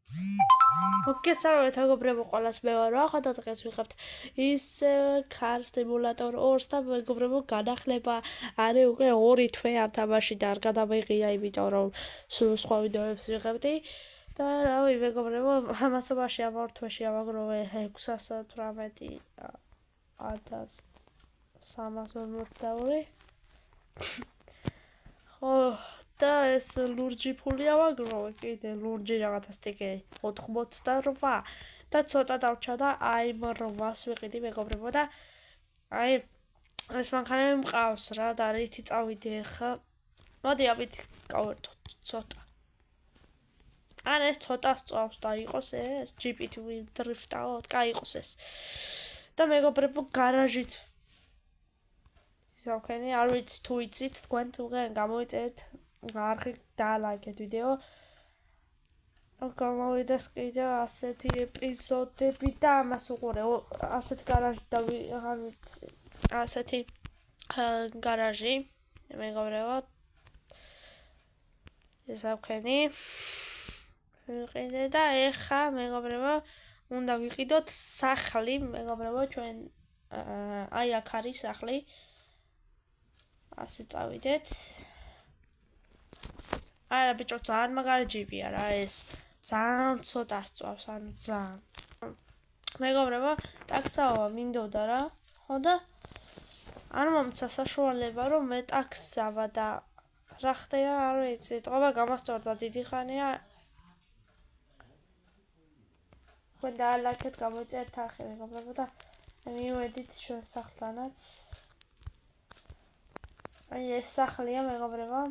მოგესალმებით მეგობრებო, ყველას მე ვარ ახლა და დღეს ვიღებთ ის car simulator 2-ს და მეგობრებო, განახლება არის უკვე 2 თვე ამ თამაში და არ გადამეღია, იმიტომ რომ სულ სხვა ვიდეოებს ვიღებდი და რავი მეგობრებო, ამასობაში ამ 2 თვეში ავაგროვე 618,342 ხო და ეს ლურჯი ფული ავაგროვე, კიდე ლურჯი რაღაცა სტიკი 88 და ცოტა დავჩა და აი 800-ს ვიყიდი მეგობრებო და აი ეს მანქანა მყავს რა და რითი წავიდე ხა. მოდი ამით გავერთოთ ცოტა. ან ეს ცოტა სწავს და იყოს ეს ჯიპით ვიდრიფტავთ, კაი იყოს ეს. და მეგობრებო გარაჟით ისავქენი, არ ვიცი თუ იცით, თქვენ თუნდაც გამოიწერეთ არხი დაალაიქეთ ვიდეო. გამოვიდეს კიდევ ასეთი ეპიზოდები და ამას უყურე, ასეთი გარაჟი და არ ვიცი, ასეთი გარაჟი მეგობრებო. ისავქენი ვიყიდე და ეხა მეგობრებო უნდა ვიყიდოთ სახლი მეგობრებო, ჩვენ აი აქ არის სახლი. ასე წავიდეთ. არა ბიჭო, ძალიან მაგარი ჯიპია რა ეს. ძალიან ცოტა სწავს, ანუ ძალიან. მეგობრებო, ტაქსავა მინდოდა რა. ხო და არ მომცა საშუალება რომ მე ტაქსავა და რა ხდება, არ ვიცი, ტყობა გამასწორდა დიდი ხანია. თქვენ დაალაიქეთ, გამოიწერეთ არხი მეგობრებო და მივედით ჩვენ სახლთანაც. აი ეს სახლია მეგობრებო.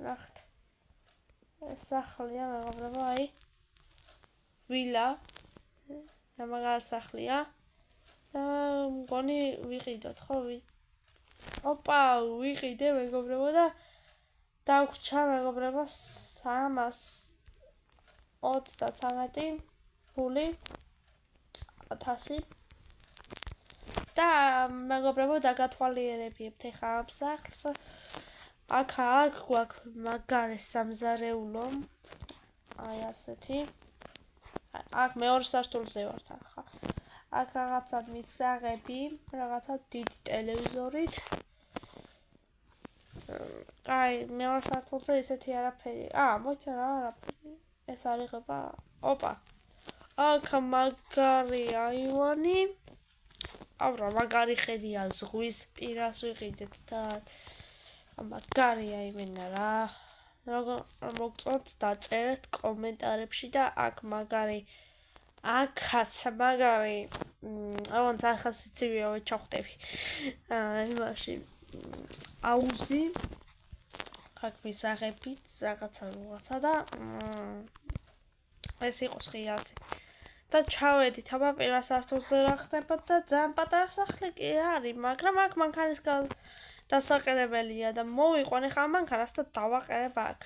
ნახეთ. ეს სახლია მეგობრებო, აი ვილა. მაგარ სახლია. და მგონი ვიყიდოთ, ხო? ოპა, ვიყიდე მეგობრებო და დაგვრჩა მეგობრებო 323 ფული 1000 და მეგობრებო დაგათვალიერებთ ეხა ამ სახლს. აქ გვაქვს მაგარი სამზარეულო. აი ასეთი. აქ მეორე სართულზე ვართ ახლა. აქ რაღაცა მისაღები, რაღაცა დიდი ტელევიზორით. აი, მეორე სართულზე ისეთი არაფერი. მოიცა რა არაფერი. ეს არიღება. ოპა. აქ მაგარი აივანი. ავრა, მაგარი ხედია ზღვის პირას ვიყიდეთ და მაგარი აივანა რა. როგორ მოგწონთ დაწერეთ კომენტარებში და აქ მაგარი აქაც მაგარი აუღონც ახლა სიცივეა ჩავხტები. იმაში აუზი აქ მისაღებით რაღაცა და ეს იყოს ღიაცი. და ჩავედით აბა პირველ სართულზე რა ხდება და ძალიან პატარა სახლი კი არის, მაგრამ აქ მანქანის დასაყენებელია და მოვიყვან ეხლა მანქანას და დავაყენებ აქ.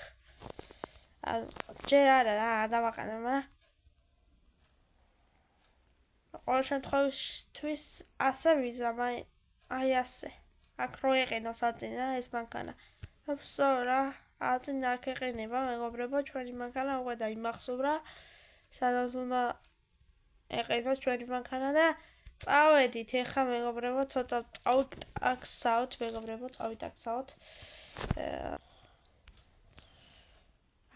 ჯერ არა რა, არ დავაყენებ რა. ყოველ შემთხვევაში ასე ვიზამ, აი ასე. აქ რო ეყენო საწინა ეს მანქანა. ვსო რა, აწინა აქ ეყენება მეგობრებო, ჩვენი მანქანა უკვე დაიმახსოვრა. სადაც უნდა ეყენოს ჩვენი მანქანა და წავედით ეხა მეგობრებო, ცოტა წავიტაქსავთ მეგობრებო, წავიტაქსავთ.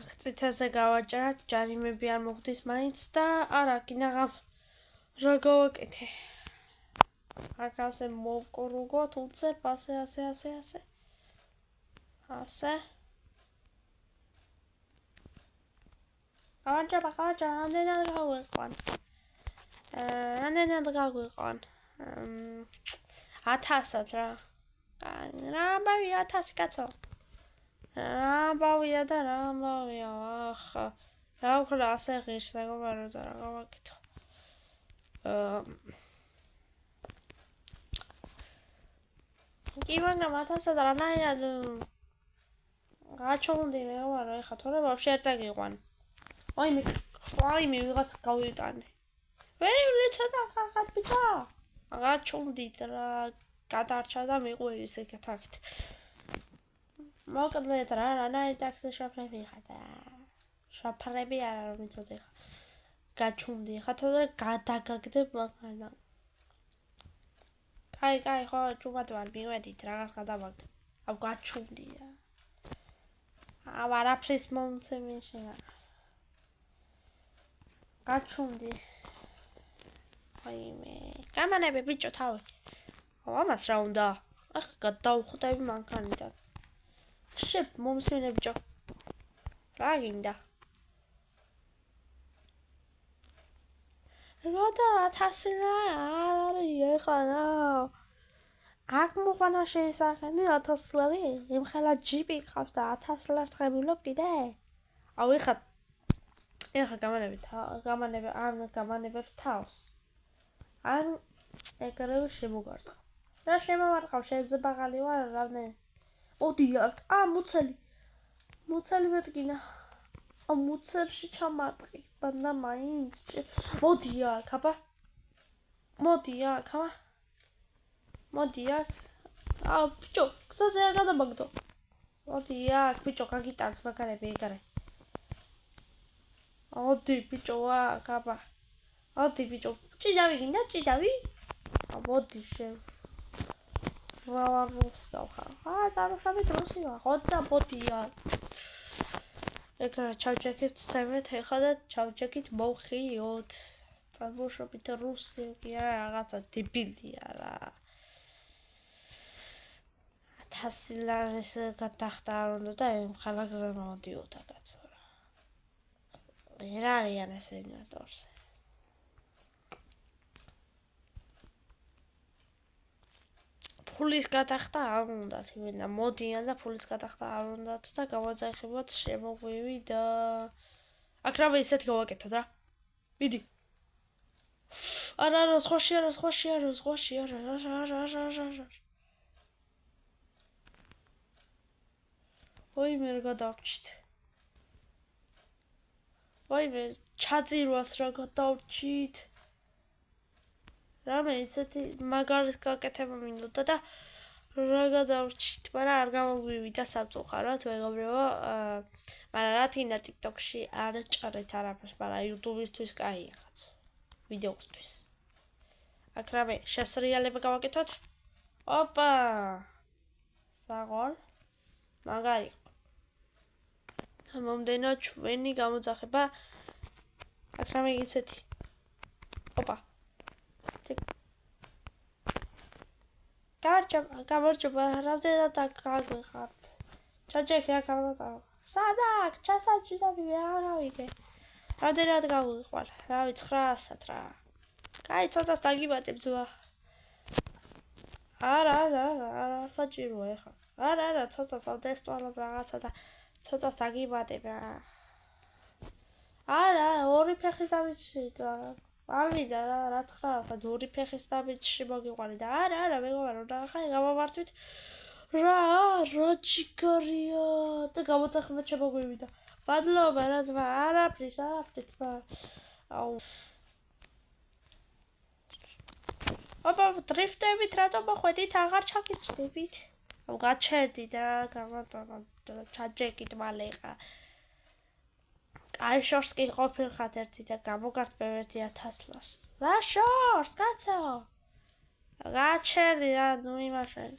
აქ წითელზე გავაჭრათ, ჯარიმები არ მოხდეს მაინც და არა, კინაღამ რა გავაკეთე. აქ ასე მოვკრუგოთ, უცებ ასე. ასე. გავაჭრა, რამდენად გავიყვან. 1000-ად რა. რა ამბავია 1000 კაცო. რა ამბავია და რა ამბავია, ახლა. რა ვქნა ასე ღირს მეგობარო და რა გავაკეთო. კი მაგრამ 1000-ად რანაირად გაჩვენდი მეგობარო, ეხლა თორე ვაფშე არ წაგიყვან. აი მე ვიღაც გავიტანე. ვერი ვლეცა და ხახად ბიჭო. გაჩვენდით რა გადარჩა და მიყვი ისე კეთაკით. მოკლედ რა ნაირტაქსი შაფრები ხარ. შაფრები არა რომ იცოდე ხარ. გაჩუმდი ხარ თორე გადაგაგდებ მაგანა. კაი, ხო, ჩუმად ვარ, მივედით, რაღაც გადავაგდებ. აუ გაჩუმდია. არაფრის მომცემი შენა. გაჩუმდი. აიმე. გამანები ბიჭო თავი. ამას რა უნდა? ახ გადავხვდები მანქანიდან. შებ მომსმინე ბიჭო. რა გინდა? როდა 1000 არის ხანა. აქ მოყანა შეისახენი 1000 ლარი. იმხელა ჯიპი ყავს და 1000 ლარს ღებულობ კიდე? აუ ეხა გამანებებს თავს. ან ეგრევე შემოგარტყა. რა შემოვარტყავ შეზებაღალი ვარ რავნე. მოდი აქ. მუცელი მეტკინა. მუცელში ჩამარტყი. ბანდა მაინც. მოდი აქ, აბა. მოდი აქ. აუ ბიჭო, გზაზე არ გადაბაგდო. მოდი აქ, ბიჭო, გაგიტანს მაგარები ეგარე. მოდი ბიჭო აქ, აბა. მოდი ბიჭო, ჭიდავი გინდა, ჭიდავი? მოდი შევ. ვავარუსკავ ხარ. წარმოშობით რუსი ვარ. ხოდა მოდი აქ. ეგრე ჩავჭექით ცემეთ ეხლა და ჩავჭექით მოვხიოთ. წარმოშობით რუსი კი არა რაღაცა დებილია რა. 1000 ლარის გადახდა არ უნდა და იმ ხალხზე მოდიოდა კაცო რა. ვერ არიან ესე ინვესტორზე. ფულის გადახდა არ უნდათ, იმენა მოდიან და ფულის გადახდა არ უნდათ და გამოძახებათ შემოგვივი და აქ რა ისეთი გავაკეთოთ რა. მიდი. არა, სხვაში არა. ვაიმე რა გადავრჩით. ვაიმე ჩაძირვას რა გადავრჩით. რამე ისეთი მაგარით გაკეთება მინდოდა და რა გადავრჩით, მაგრამ არ გამოგვივიდა სამწუხაროდ, მეგობრებო, მაგრამ რა თქმა უნდა TikTok-ში არ ჭრეთ არაფერს, მაგრამ YouTube-ისთვის კაია კაცო. ვიდეოსთვის. აქ რამე შესრიალება გავაკეთოთ. ოპა! საღოლ. მაგარი. მომდენო ჩვენი გამოძახება. აქ რამე ისეთი. ოპა. გამარჯობა, რამდენად გაგვიხართ. ჩაჭექი აქ ამოწა. სადაკ, ჩასაჭიდები ვერ ავიგე. რამდენად გაგვიხარ? რა ვიცი 900-ად რა. კაი, ცოტას დაგიბატებ ძმა. არა, საჭიროა ეხლა. არა, ცოტას ავდესტვალობ რაღაცა და ცოტას დაგიბატებ რა. არა, ორი ფეხის დავიჭირა. ავიდა რა 900-ად ორი ფეხის დავიჭრი მოგიყვარი და არა, მეგობარო, რა ხაი გამოვართვით. რა ჯიგარია და გამოძახება შემოგვივიდა. ბადლობა რა ძმა, არაფრის ძმა. აუ. ოპა, დრიფტებით რატომ მოხვედით, აღარ ჩაგიჭდებით? აუ, გაჩერდით რა, გამოტანა ჩაჯეკით მალე ხა. აი შორს კი ყოფილხათ ერთი და გამოგართმევ ერთი 1000 ლარს. რა შორს, კაცო? გაჩერდი რა, ნუ იმაშენ.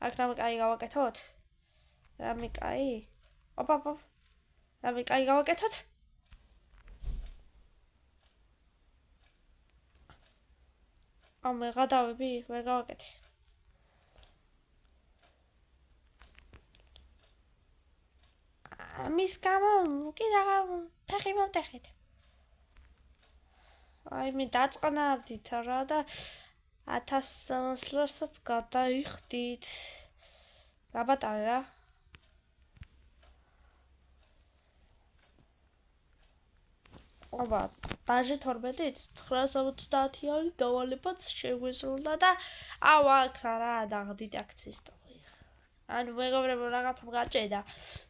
აქ რამე კაი გავაკეთოთ? რამე კაი? ოპა. რამე კაი გავაკეთოთ? მე გადავები, ვერ გავაკეთე. მის გამო კიდევ ფეხი მომტეხეთ. აი მე დაწყნარდით რა და 1300 ლარსაც გადაიხდით. გაბატარე რა. აბა, ბაჟი 12-ით 970 არის დავალებაც შეგვესრულდა და აუ აქ რა დაღდით აქციის ანუ მეგობრებო რაღაცა გაჭედა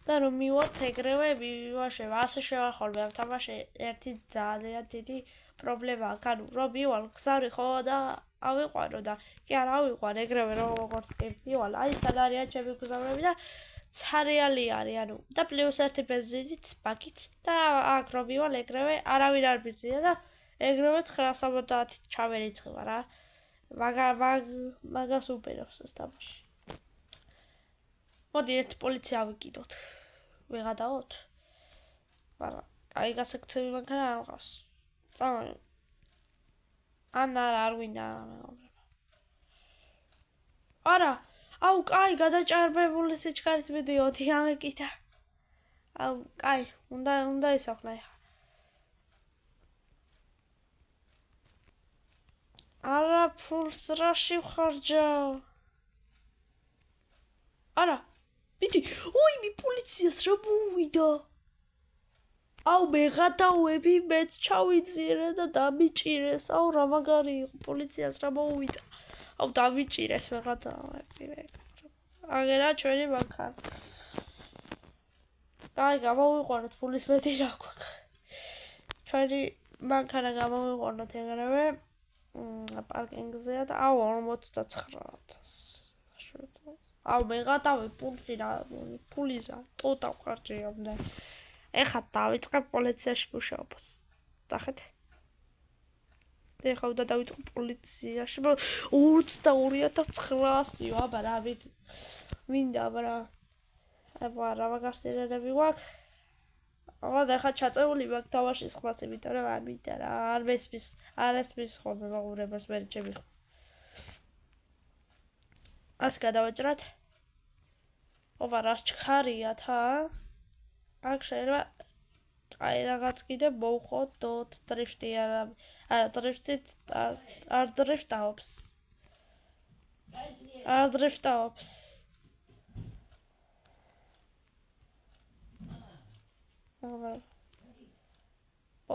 და რომ მივართ ეგრევე მივაშევ ასე შევახოლმე ამ თამაში ერთი ძალიან დიდი პრობლემა აქვს ანუ რომ მივალ გზარი ხო და ავიყვანო და კი არ ავიყვან ეგრევე როგორც კი ვივალ აი სად არიან ჩემი გზავნები და ცარიალი არის ანუ და პლუს 1 ბენზინით ბაკით და აქ რომ ვივალ ეგრევე არავინ არ მიწია და ეგრევე 970 ჩავერიცხება რა მაგას უპირავს ეს თამაში მოდი ერთ პოლიცია ავიკიდოთ ვეღადაოთ მაგრამ აი გასაქცევი მანქანა არ მყავს წამო არ გვინდა არა აუ კაი გადაჭარბებული სიჩქარით მიდიოდი ამეკიდა აუ კაი უნდა ისახნა ეხა არა ფულს რაში ვხარჯავ არა მიდი ოი პოლიციას რა მოვიდა აუ მეღადავები მეც ჩავიძირე და დამიჭირეს აუ რა მაგარი იყო პოლიციას რა მოვიდა აუ დამიჭირეს მეღადავები აგერა ჩვენი მანქანა კაი გამოვიყვანოთ ფულის მეტი რა გვაქვს ჩვენი მანქანა გამოვიყვანოთ ეგრევე პარკინგზეა და აუ 49,000 აუ მეღადავე ფული რა ტოტა ვხარჯებდა ეხა დავიწყებ პოლიციაში მუშაობას. ნახეთ. ეხა უნდა დავიწყო პოლიციაში. 22,900 აბა რა მინდა აბა რა მაგასტერები გვაქვს. აბა ეხა ჩაწეული მაგ თამაშის ხმას იმიტომ რომ ამიტომ რა არ ესმის ხოლმე მაყურებას მე ჩემი. ას გადავაჭრათ. აბა რა ჩქარია თა? აქ შეიძლება აი რაღაც კიდე მოვხოთ dot drift არა drift-ით არ drift-ავს. არ drift-ავს.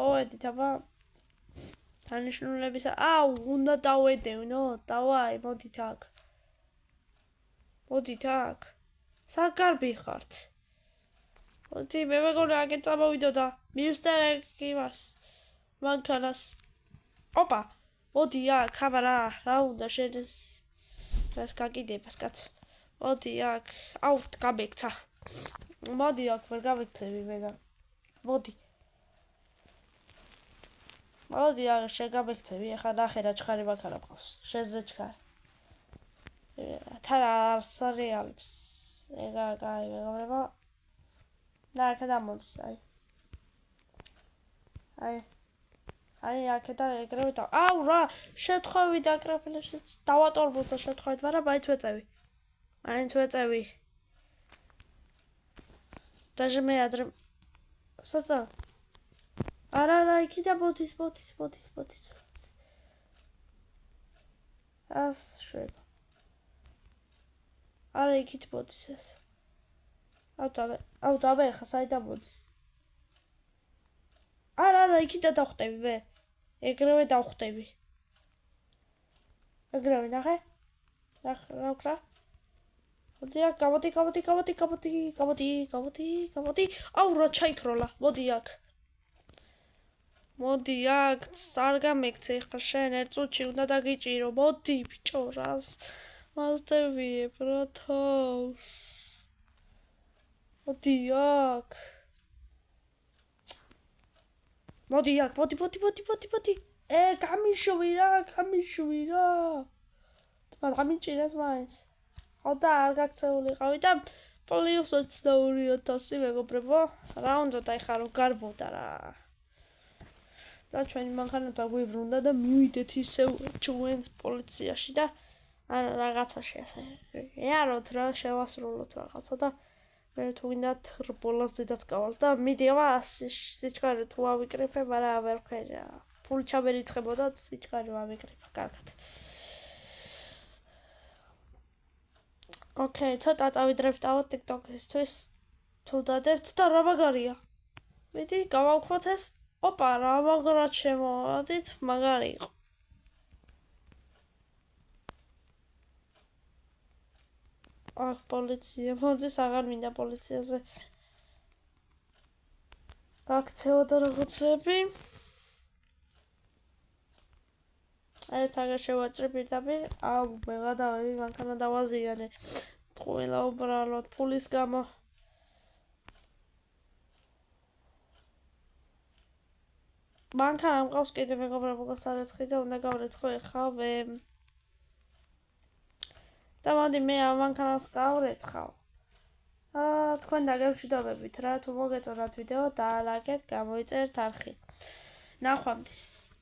ოდით აბა დანიშნულების აუ უნდა დავედევნო დავაი მოდით აქ. მოდით აქ. საგარბი ხართ. მოდი მე მეგონა აქ წამოვიდო და მივსტერე იმას მანქანას ოპა მოდი აქ აბა რა უნდა შენ ეს გაკიდებას კაც მოდი აქ აუ გამექცა მოდი აქ ვერ გამექცები მე და მოდი აქ შენ გამექცები ახლა ნახე რა ჩხარი მანქანა მყავს შენზე ჩხარი თან არს რეალებს ეგა კაი მეგობრებო და აქედან მოდის აი აქედან ეგრევე და აუ რა შეთხოვი დაკრაფილებში დავატორმოცა შეთხოვით მაგრამ მაინც ვეწევი даже მე ადრე საცა არა იქიდან მოდის ას შვება არა იქით მოდის ეს აუ დავე ხა საიდან მოდის არა იქიდან დავხვდები მე ეგრევე დავხვდები ეგრევე ნახე რა ვქრა მოდი აქ გამოდი აუ რა ჩაიქროლა მოდი აქ არ გამექცე ხა შენ ერთ წუთში უნდა დაგიჭირო მოდი ბიჭო რას მასდევიებ რა თავს მოდი აქ მოდი გამიშვი რა გამიჭირეს მაინც ხოდა არ გაქცეულიყავი და პლუს 22,000 მეგობრებო რა უნდა ეხა რომ გარბოდა რა და ჩვენი მანქანა დაგვიბრუნდა და მივიდეთ ისევ ჩვენს პოლიციაში და რაღაცაში ასე ეაროთ რა შევასრულოთ რაღაცა და მე თუ გინდათ რბოლას ზედაც გავალ და მიდი აბა სიჩქარე თუ ავიკრიფე მაგრამ ვერ ვქერია ფული ჩამერიცხებოდა სიჩქარე ავიკრიფა კარგად ოკეი ცოტა წავიდრეფტავთ TikTok-ისთვის თუ დადებთ და რა მაგარია მიდი გავავხოთ ეს ოპა რა მაგრად შემოვადით მაგარი იყო აქ პოლიცია მოდის აღარ მინდა პოლიციაზე გაქცევა და რაღაცები ერთ აგერ შევაჭრე პირდაპირ, მე გადავები, მანქანა დავაზიანე. ყველა უბრალოდ ფულის გამო. მანქანა მყავს კიდე მეგობრებო გასარეცხი და უნდა გავრეცხო ეხავე. და მოდი მე ამ მანქანას გავრეცხავ. თქვენ დაგემშვიდობებით რა, თუ მოგეწონათ ვიდეო, დაალაგეთ, გამოიწერეთ არხი. ნახვამდის.